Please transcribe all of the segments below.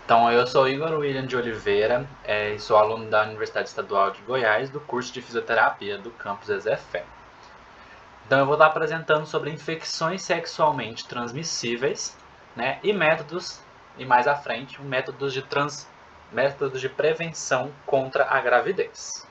Então, eu sou Igor William de Oliveira e sou aluno da Universidade Estadual de Goiás, do curso de Fisioterapia do campus Ezefé. Então, eu vou estar apresentando sobre infecções sexualmente transmissíveis, né, e métodos, e mais à frente, métodos de prevenção contra a gravidez.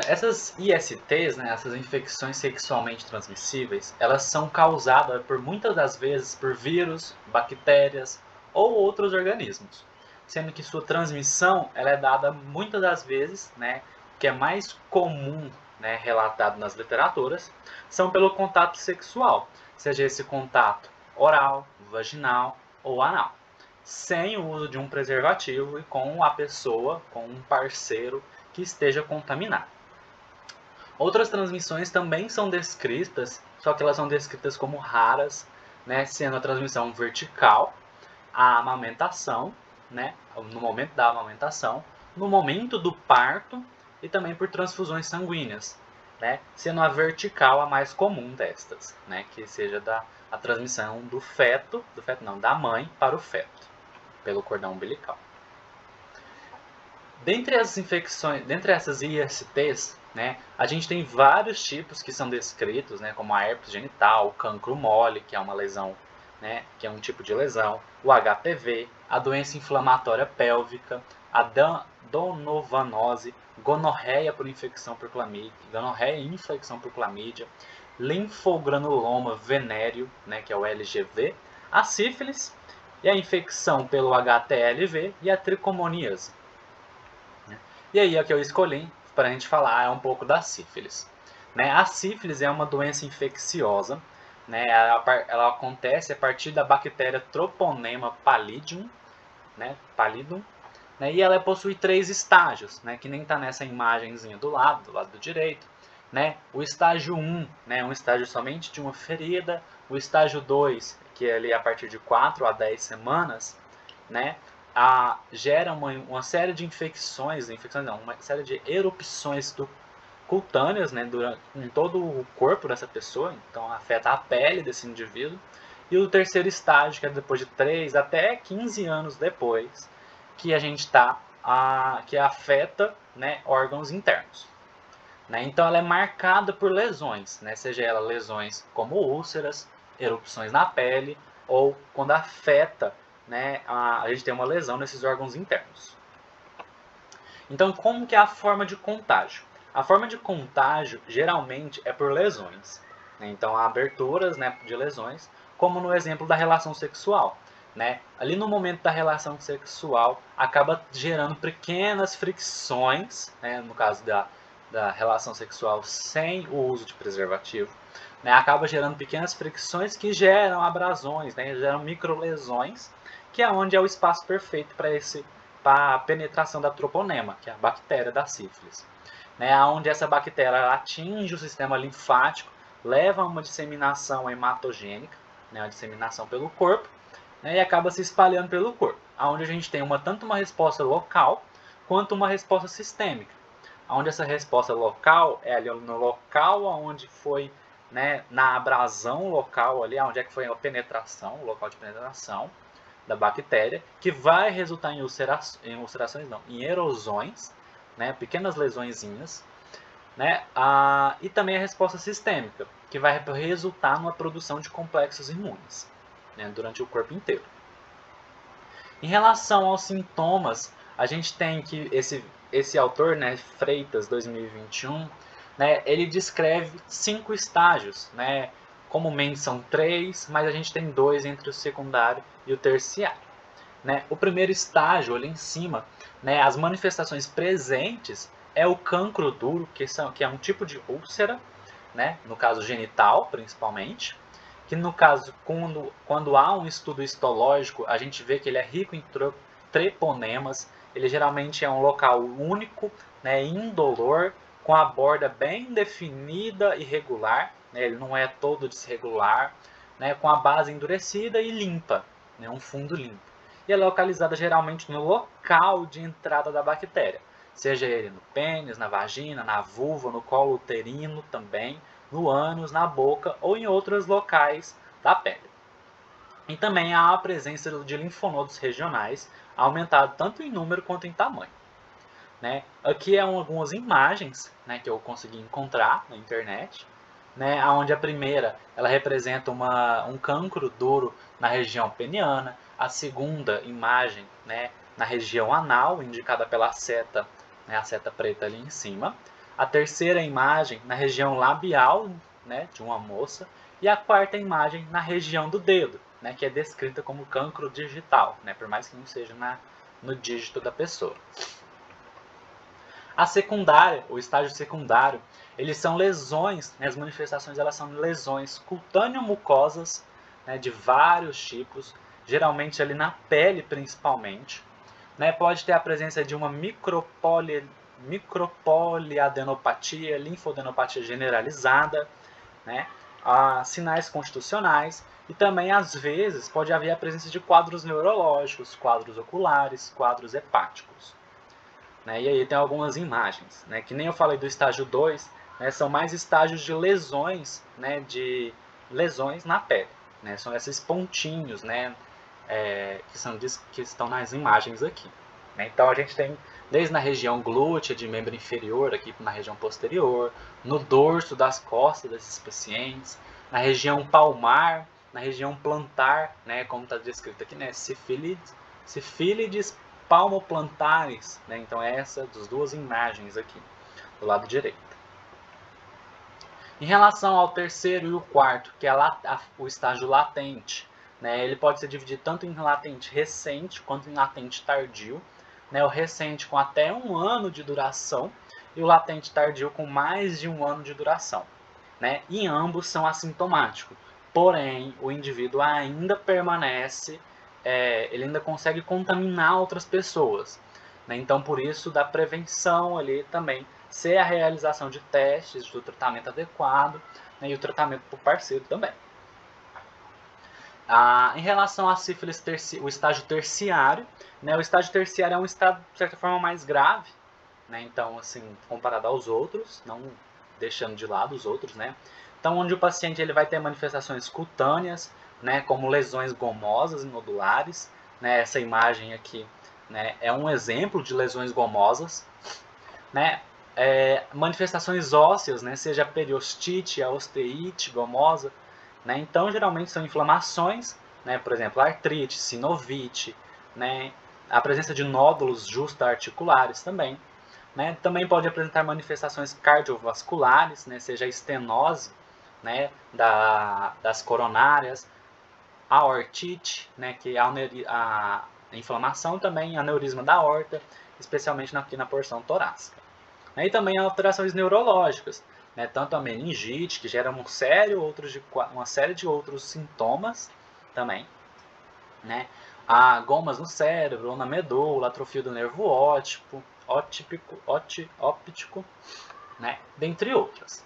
Essas ISTs, né, essas infecções sexualmente transmissíveis, elas são causadas por muitas das vezes por vírus, bactérias ou outros organismos, sendo que sua transmissão ela é dada muitas das vezes, né, que é mais comum, né, relatado nas literaturas, são pelo contato sexual, seja esse contato oral, vaginal ou anal, sem o uso de um preservativo e com a pessoa, com um parceiro que esteja contaminado. Outras transmissões também são descritas, só que elas são descritas como raras, né, sendo a transmissão vertical, a amamentação, né, no momento da amamentação, no momento do parto e também por transfusões sanguíneas, né, sendo a vertical a mais comum destas, né, que seja a transmissão do feto não, da mãe para o feto, pelo cordão umbilical. Dentre essas ISTs, né, a gente tem vários tipos que são descritos, né, como a herpes genital, o cancro mole, que é uma lesão, né, que é um tipo de lesão, o HPV, a doença inflamatória pélvica, a donovanose, gonorreia por infecção por clamídia, gonorreia e infecção por clamídia, linfogranuloma venéreo, né, que é o LGV, a sífilis e a infecção pelo HTLV e a tricomoníase. E aí a que eu escolhi para a gente falar é um pouco da sífilis. Né? A sífilis é uma doença infecciosa, né? Ela acontece a partir da bactéria Treponema pallidum, né? E ela possui 3 estágios, né? Que nem está nessa imagenzinha do lado direito. Né? O estágio 1 né? É um estágio somente de uma ferida, o estágio 2, que é ali a partir de 4 a 10 semanas, né? Gera uma série de infecções não, uma série de erupções cutâneas, né, em todo o corpo dessa pessoa, então afeta a pele desse indivíduo. E o terceiro estágio, que é depois de 3 até 15 anos depois, que a gente que afeta, né, órgãos internos. Né? Então ela é marcada por lesões, né, seja ela lesões como úlceras, erupções na pele, ou quando afeta, né, a gente tem uma lesão nesses órgãos internos. Então, como que é a forma de contágio? A forma de contágio geralmente é por lesões. Né? Então, há aberturas, né, de lesões, como no exemplo da relação sexual. Né? Ali no momento da relação sexual, acaba gerando pequenas fricções, né, no caso da relação sexual sem o uso de preservativo, né, acaba gerando pequenas fricções que geram abrasões, né, geram microlesões, que é onde é o espaço perfeito para a penetração da troponema, que é a bactéria da sífilis. Né, onde essa bactéria atinge o sistema linfático, leva a uma disseminação hematogênica, né, a disseminação pelo corpo, né, e acaba se espalhando pelo corpo, onde a gente tem tanto uma resposta local quanto uma resposta sistêmica. Onde essa resposta local é ali no local onde foi, né, na abrasão local ali, onde é que foi a penetração, o local de penetração da bactéria, que vai resultar em ulcerações não, em erosões, né, pequenas lesõezinhas, né, e também a resposta sistêmica, que vai resultar numa produção de complexos imunes, né, durante o corpo inteiro. Em relação aos sintomas, a gente tem que esse autor, né, Freitas 2021, né, ele descreve 5 estágios, né, comumente são 3, mas a gente tem 2 entre o secundário e o terciário. Né? O primeiro estágio, ali em cima, né, as manifestações presentes é o cancro duro, que é um tipo de úlcera, né, no caso genital principalmente, que no caso, quando há um estudo histológico, a gente vê que ele é rico em treponemas, ele geralmente é um local único, né, indolor, com a borda bem definida e regular, né, ele não é todo desregular, né, com a base endurecida e limpa, né, um fundo limpo. E é localizada geralmente no local de entrada da bactéria, seja ele no pênis, na vagina, na vulva, no colo uterino também, no ânus, na boca ou em outros locais da pele. E também há a presença de linfonodos regionais, aumentado tanto em número quanto em tamanho. Né? Aqui é algumas imagens, né, que eu consegui encontrar na internet, né, onde a primeira ela representa um cancro duro na região peniana, a segunda imagem, né, na região anal, indicada pela seta, né, a seta preta ali em cima, a terceira imagem na região labial, né, de uma moça, e a quarta imagem na região do dedo, né, que é descrita como cancro digital, né, por mais que não seja no dígito da pessoa. A secundária, o estágio secundário, eles são lesões, né, as manifestações elas são lesões cutâneo-mucosas, né, de vários tipos, geralmente ali na pele principalmente. Né, pode ter a presença de uma micropoliadenopatia, linfodenopatia generalizada, né, sinais constitucionais e também às vezes pode haver a presença de quadros neurológicos, quadros oculares, quadros hepáticos. Né? E aí tem algumas imagens, né? Que nem eu falei do estágio 2, né? São mais estágios de lesões, né? De lesões na pele, né? São esses pontinhos, né? Que estão nas imagens aqui. Né? Então a gente tem desde na região glútea, de membro inferior, aqui na região posterior, no dorso das costas desses pacientes, na região palmar, na região plantar, né? Como está descrito aqui, né? Sifílides palmoplantares, né? Então é essa das duas imagens aqui, do lado direito. Em relação ao terceiro e o quarto, que é o estágio latente, né? Ele pode ser dividido tanto em latente recente quanto em latente tardio. Né? O recente com até 1 ano de duração e o latente tardio com mais de 1 ano de duração. Né? E ambos são assintomáticos, porém o indivíduo ainda permanece ele ainda consegue contaminar outras pessoas. Né? Então, por isso, da prevenção ali também ser a realização de testes do tratamento adequado, né? E o tratamento para o parceiro também. Em relação à sífilis, o estágio terciário, né? O estágio terciário é um estado, de certa forma, mais grave, né? Então, assim, comparado aos outros, não deixando de lado os outros, né? Então, onde o paciente ele vai ter manifestações cutâneas, né, como lesões gomosas e nodulares, né? Essa imagem aqui, né, é um exemplo de lesões gomosas, né? Manifestações ósseas, né, seja a periostite, a osteite gomosa, né? Então, geralmente são inflamações, né, por exemplo, artrite, sinovite, né, a presença de nódulos justa-articulares também. Né? Também pode apresentar manifestações cardiovasculares, né, seja a estenose, né, das coronárias, a aortite, né, que é a inflamação também, aneurisma da aorta, especialmente aqui na porção torácica. Né, e também alterações neurológicas, né, tanto a meningite, que gera uma série de outros sintomas também, né, há gomas no cérebro ou na medula, atrofia do nervo óptico, né, dentre outras.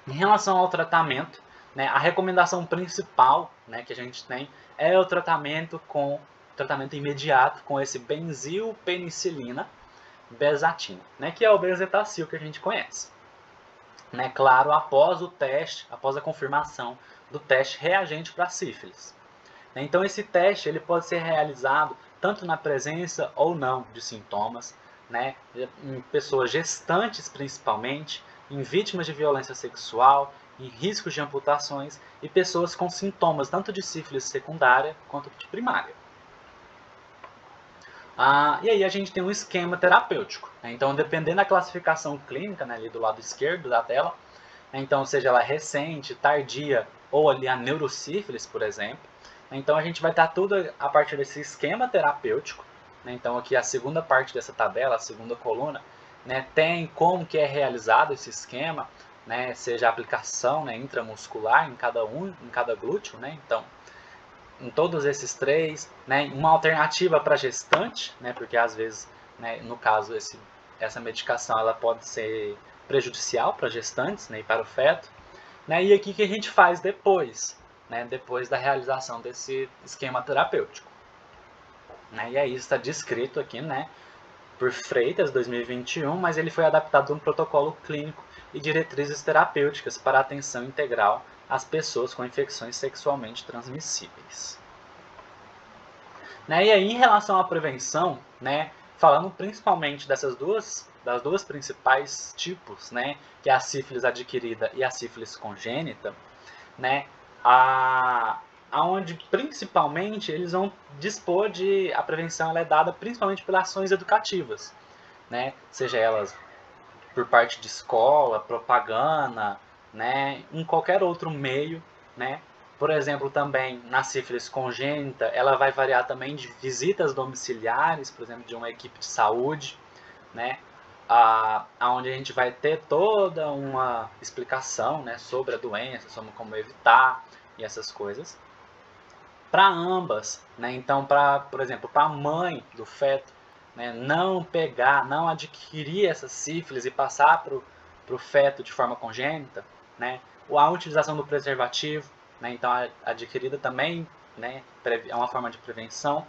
Em relação ao tratamento, né, a recomendação principal, né, que a gente tem é o tratamento imediato com esse benzilpenicilina bezatina, né, que é o benzetacil que a gente conhece. Né, claro, após o teste, após a confirmação do teste reagente para sífilis. Então esse teste ele pode ser realizado tanto na presença ou não de sintomas, né, em pessoas gestantes principalmente, em vítimas de violência sexual, em riscos de amputações e pessoas com sintomas tanto de sífilis secundária quanto de primária. E aí a gente tem um esquema terapêutico. Né? Então, dependendo da classificação clínica, né, ali do lado esquerdo da tela, né, então seja ela recente, tardia ou ali a neurosífilis, por exemplo, então a gente vai estar tudo a partir desse esquema terapêutico. Né? Então aqui a segunda parte dessa tabela, a segunda coluna, né, tem como que é realizado esse esquema, né, seja a aplicação, né, intramuscular em cada glúteo, né, então em todos esses três, né, uma alternativa para gestante, né, porque às vezes, né, no caso essa medicação ela pode ser prejudicial para gestantes, né, e para o feto, né, e aqui que a gente faz depois, né, depois da realização desse esquema terapêutico. Né, e aí está descrito aqui, né, por Freitas 2021, mas ele foi adaptado a um protocolo clínico e diretrizes terapêuticas para atenção integral às pessoas com infecções sexualmente transmissíveis. Né? E aí, em relação à prevenção, né, falando principalmente das duas principais tipos, né, que é a sífilis adquirida e a sífilis congênita, né, aonde principalmente eles vão dispor de a prevenção ela é dada principalmente pelas ações educativas, né, seja elas por parte de escola, propaganda, né, em qualquer outro meio, né. Por exemplo, também na sífilis congênita, ela vai variar também de visitas domiciliares, por exemplo, de uma equipe de saúde, né, aonde a gente vai ter toda uma explicação, né, sobre a doença, sobre como evitar e essas coisas. Para ambas, né, então, por exemplo, para a mãe do feto, né, não pegar, não adquirir essa sífilis e passar para o feto de forma congênita, né, a utilização do preservativo, né, então a adquirida também, né, é uma forma de prevenção.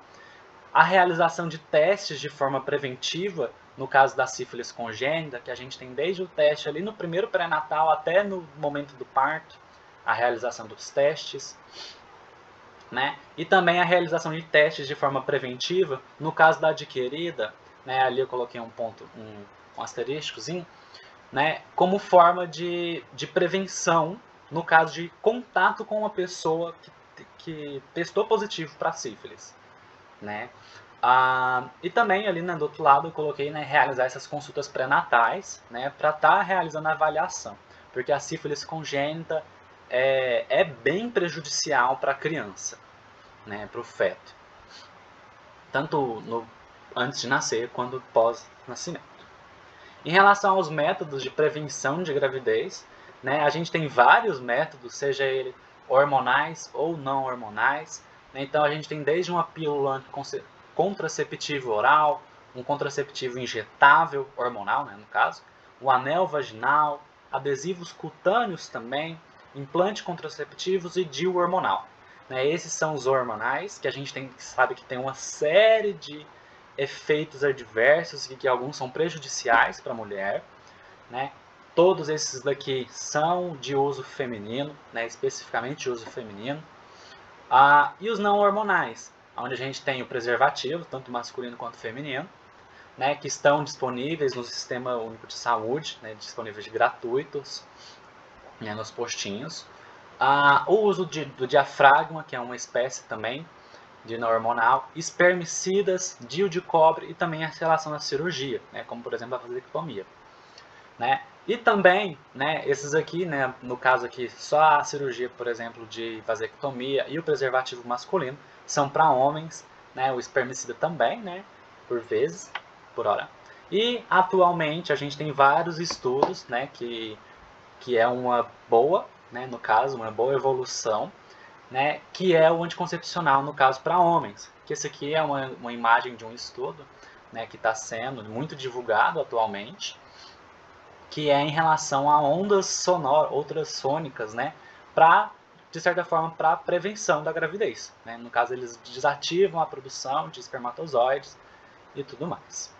A realização de testes de forma preventiva, no caso da sífilis congênita, que a gente tem desde o teste ali no primeiro pré-natal até no momento do parto, a realização dos testes. Né? E também a realização de testes de forma preventiva, no caso da adquirida, né, ali eu coloquei um asteriscozinho, né, como forma de prevenção no caso de contato com uma pessoa que testou positivo para sífilis. Né? E também ali, né, do outro lado eu coloquei, né, realizar essas consultas pré-natais, né, para estar realizando a avaliação, porque a sífilis congênita é bem prejudicial para a criança, né, para o feto, tanto antes de nascer quanto pós-nascimento. Em relação aos métodos de prevenção de gravidez, né, a gente tem vários métodos, seja ele hormonais ou não hormonais. Né, então a gente tem desde uma pílula contraceptivo oral, um contraceptivo injetável hormonal, né, no caso, o anel vaginal, adesivos cutâneos também, implante contraceptivos e DIU hormonal. Né, esses são os hormonais que a gente sabe que tem uma série de efeitos adversos e que alguns são prejudiciais para a mulher, né? Todos esses daqui são de uso feminino, né? Especificamente de uso feminino. E os não hormonais, onde a gente tem o preservativo, tanto masculino quanto feminino, né? Que estão disponíveis no Sistema Único de Saúde, né? Disponíveis gratuitos, né? Nos postinhos. O uso do diafragma, que é uma espécie também de não hormonal, espermicidas, DIU de cobre e também a relação à cirurgia, né, como por exemplo a vasectomia. Né? E também, né, esses aqui, né, no caso aqui, só a cirurgia, por exemplo, de vasectomia e o preservativo masculino são para homens, né, o espermicida também, né, por vezes, por hora. E atualmente a gente tem vários estudos, né, que é uma boa, né, no caso, uma boa evolução, né, que é o anticoncepcional, no caso, para homens. Que esse aqui é uma imagem de um estudo, né, que está sendo muito divulgado atualmente, que é em relação a ondas sonoras, ultrassônicas, né, de certa forma, para prevenção da gravidez. Né? No caso, eles desativam a produção de espermatozoides e tudo mais.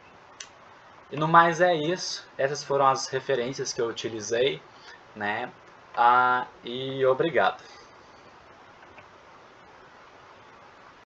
E no mais é isso. Essas foram as referências que eu utilizei, né? E obrigado.